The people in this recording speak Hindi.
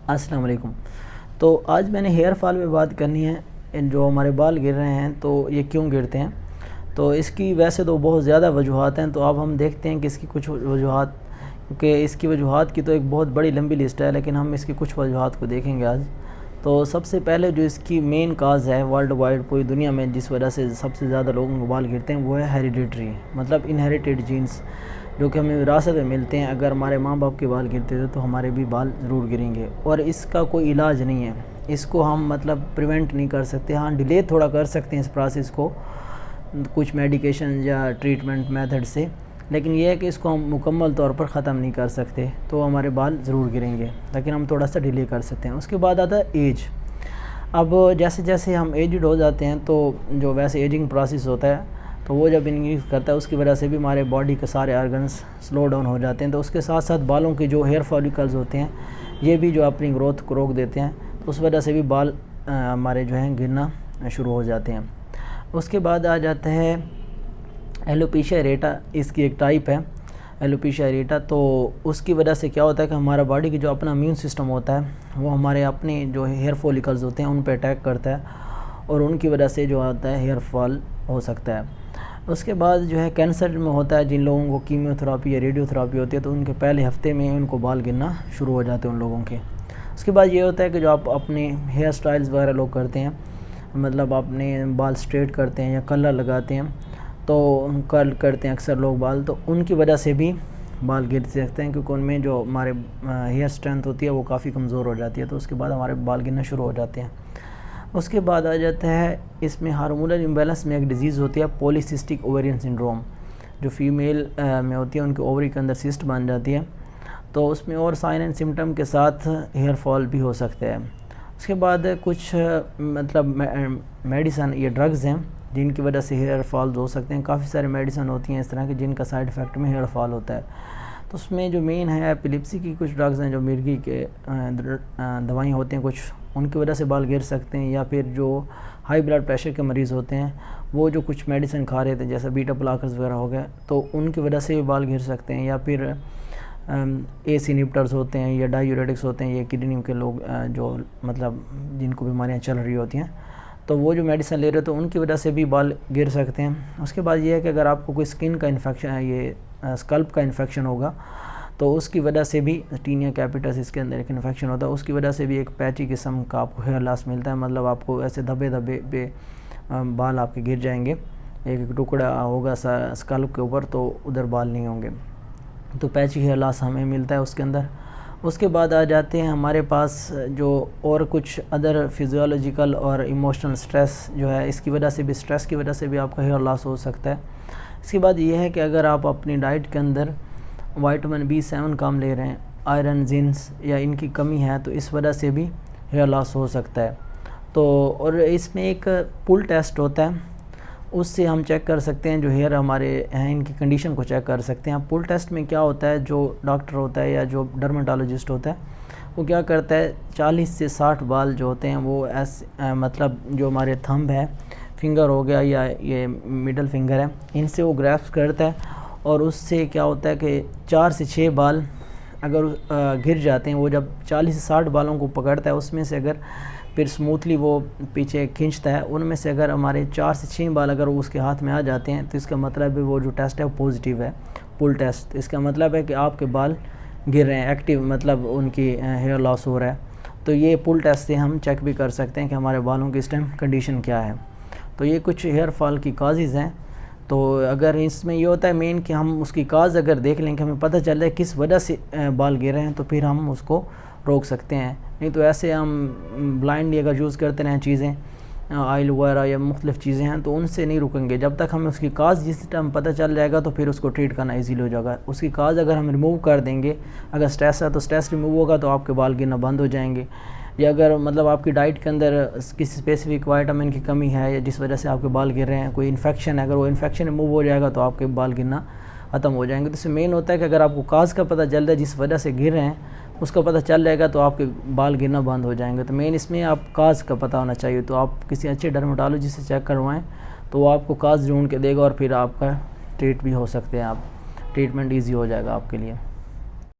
अस्सलाम वालेकुम। तो आज मैंने हेयर फॉल पे बात करनी है। जो हमारे बाल गिर रहे हैं तो ये क्यों गिरते हैं। तो इसकी वैसे तो बहुत ज़्यादा वजूहात हैं, तो अब हम देखते हैं कि इसकी कुछ वजूहात, क्योंकि इसकी वजूहात की तो एक बहुत बड़ी लंबी लिस्ट है, लेकिन हम इसकी कुछ वजूहात को देखेंगे आज। तो सबसे पहले जो इसकी मेन काज़ है वर्ल्ड वाइड पूरी दुनिया में, जिस वजह से सबसे ज़्यादा लोगों को बाल गिरते हैं, वो है हेरिडिटरी, मतलब इनहेरिटेड जीन्स, जो कि हमें विरासत में मिलते हैं। अगर हमारे माँ बाप के बाल गिरते थे तो हमारे भी बाल ज़रूर गिरेंगे, और इसका कोई इलाज नहीं है। इसको हम मतलब प्रिवेंट नहीं कर सकते, हाँ डिले थोड़ा कर सकते हैं इस प्रोसेस को कुछ मेडिकेशन या ट्रीटमेंट मेथड से, लेकिन यह है कि इसको हम मुकम्मल तौर पर ख़त्म नहीं कर सकते। तो हमारे बाल ज़रूर गिरेंगे, लेकिन हम थोड़ा सा डिले कर सकते हैं। उसके बाद आता है एज। अब जैसे जैसे हम एजड हो जाते हैं तो जो वैसे एजिंग प्रोसेस होता है, तो वो जब इंक्रीज़ करता है उसकी वजह से भी हमारे बॉडी के सारे ऑर्गन्स स्लो डाउन हो जाते हैं। तो उसके साथ साथ बालों के जो हेयर फॉलिकल्स होते हैं ये भी जो अपनी ग्रोथ को रोक देते हैं, तो उस वजह से भी बाल हमारे जो हैं गिरना शुरू हो जाते हैं। उसके बाद आ जाता है एलोपेशिया एरेटा। इसकी एक टाइप है एलोपेशिया एरेटा। तो उसकी वजह से क्या होता है कि हमारा बॉडी की जो अपना इम्यून सिस्टम होता है वो हमारे अपने जो हेयर फॉलिकल्स होते हैं उन पर अटैक करता है, और उनकी वजह से जो आता है हेयर फॉल हो सकता है। उसके बाद जो है कैंसर में होता है, जिन लोगों को कीमोथेरापी या रेडियोथेरापी होती है तो उनके पहले हफ्ते में उनको बाल गिरना शुरू हो जाते हैं उन लोगों के। उसके बाद ये होता है कि जो आप अपने हेयर स्टाइल्स वगैरह लोग करते हैं, मतलब अपने बाल स्ट्रेट करते हैं या कलर लगाते हैं, तो कर्ल करते हैं अक्सर लोग बाल, तो उनकी वजह से भी बाल गिर सकते हैं, क्योंकि उनमें जो हमारे हेयर स्ट्रेंथ होती है वो काफ़ी कमज़ोर हो जाती है। तो उसके बाद हमारे बाल गिरना शुरू हो जाते हैं। उसके बाद आ जाता है इसमें हार्मोनल इम्बैलेंस में एक डिजीज़ होती है पॉलीसिस्टिक ओवेरियन सिंड्रोम, जो फीमेल में होती है, उनके ओवरी के अंदर सिस्ट बन जाती है। तो उसमें और साइन एंड सिम्टम के साथ हेयर फॉल भी हो सकता है। उसके बाद कुछ मतलब मेडिसन या ड्रग्स हैं जिनकी वजह से हेयर फॉल हो सकते हैं। काफ़ी सारे मेडिसन होती हैं इस तरह की जिनका साइड इफ़ेक्ट में हेयर फॉल होता है। तो उसमें जो मेन है एपिलिप्सी की कुछ ड्रग्स हैं, जो मिर्गी के दवाइयाँ होती हैं कुछ, उनकी वजह से बाल गिर सकते हैं। या फिर जो हाई ब्लड प्रेशर के मरीज़ होते हैं वो जो कुछ मेडिसिन खा रहे थे, जैसे बीटा ब्लॉकर्स वगैरह हो गए, तो उनकी वजह से भी बाल गिर सकते हैं। या फिर एस इनहिबिटर्स होते हैं या डायूरेटिक्स होते हैं, ये किडनी के लोग जो मतलब जिनको बीमारियाँ चल रही होती हैं, तो वो जो मेडिसिन ले रहे हो तो उनकी वजह से भी बाल गिर सकते हैं। उसके बाद ये है कि अगर आपको कोई स्किन का इन्फेक्शन है, ये स्कल्प का इन्फेक्शन होगा, तो उसकी वजह से भी टीनिया कैपिटस इसके अंदर एक इन्फेक्शन होता है, उसकी वजह से भी एक पैची किस्म का आपको हेयर लॉस मिलता है। मतलब आपको ऐसे धब्बे धब्बे पे बाल आपके गिर जाएंगे, एक एक टुकड़ा होगा स्कल्प के ऊपर, तो उधर बाल नहीं होंगे। तो पैची हेयर लॉस हमें मिलता है उसके अंदर। उसके बाद आ जाते हैं हमारे पास जो और कुछ अदर फिजियोलॉजिकल और इमोशनल स्ट्रेस जो है, इसकी वजह से भी, स्ट्रेस की वजह से भी आपका हेयर लॉस हो सकता है। इसके बाद ये है कि अगर आप अपनी डाइट के अंदर विटामिन B7 कम ले रहे हैं, आयरन, जिंक या इनकी कमी है, तो इस वजह से भी हेयर लॉस हो सकता है। तो और इसमें एक पुल टेस्ट होता है, उससे हम चेक कर सकते हैं जो हेयर हमारे हैं इनकी कंडीशन को चेक कर सकते हैं। पुल टेस्ट में क्या होता है, जो डॉक्टर होता है या जो डर्मेटोलॉजिस्ट होता है वो क्या करता है, 40 से 60 बाल जो होते हैं वो ऐसे मतलब जो हमारे थंब है, फिंगर हो गया या ये मिडल फिंगर है, इनसे वो ग्राफ्स करता है, और उससे क्या होता है कि 4 से 6 बाल अगर गिर जाते हैं, वो जब 40 से 60 बालों को पकड़ता है उसमें से अगर फिर स्मूथली वो पीछे खींचता है, उनमें से अगर हमारे 4 से 6 बाल अगर उसके हाथ में आ जाते हैं, तो इसका मतलब है वो जो टेस्ट है वो पॉजिटिव है, पुल टेस्ट। इसका मतलब है कि आपके बाल गिर रहे हैं, एक्टिव, मतलब उनकी हेयर लॉस हो रहा है। तो ये पुल टेस्ट से हम चेक भी कर सकते हैं कि हमारे बालों की इस टाइम कंडीशन क्या है। तो ये कुछ हेयर फॉल की काजेज़ हैं। तो अगर इसमें ये होता है मेन कि हम उसकी काज अगर देख लें कि हमें पता चल जाए किस वजह से बाल गिर रहे हैं, तो फिर हम उसको रोक सकते हैं। नहीं तो ऐसे हम ब्लाइंडली अगर यूज़ करते रहें चीज़ें, ऑयल वगैरह या मुख्तलिफ़ चीज़ें हैं, तो उनसे नहीं रुकेंगे। जब तक हमें उसकी काज जिस टाइम पता चल जाएगा तो फिर उसको ट्रीट करना ईजीली हो जाएगा। उसकी काज अगर हम रिमूव कर देंगे, अगर स्ट्रेस है तो स्ट्रेस रिमूव होगा तो आपके बाल गिरना बंद हो जाएंगे। या अगर मतलब आपकी डाइट के अंदर किसी स्पेसिफिक विटामिन की कमी है या जिस वजह से आपके बाल गिर रहे हैं, कोई इन्फेक्शन है, अगर वो इन्फेक्शन रिमूव हो जाएगा तो आपके बाल गिरना ख़त्म हो जाएंगे। तो इसमें मेन होता है कि अगर आपको काज का पता चल रहा है, जिस वजह से गिर रहे हैं उसका पता चल जाएगा, तो आपके बाल गिरना बंद हो जाएंगे। तो मेन इसमें आप काज का पता होना चाहिए। तो आप किसी अच्छे डर्मेटोलॉजिस्ट से चेक करवाएं, तो वो आपको काज ढूंढ के देगा और फिर आपका ट्रीट भी हो सकते हैं, आप ट्रीटमेंट ईजी हो जाएगा आपके लिए।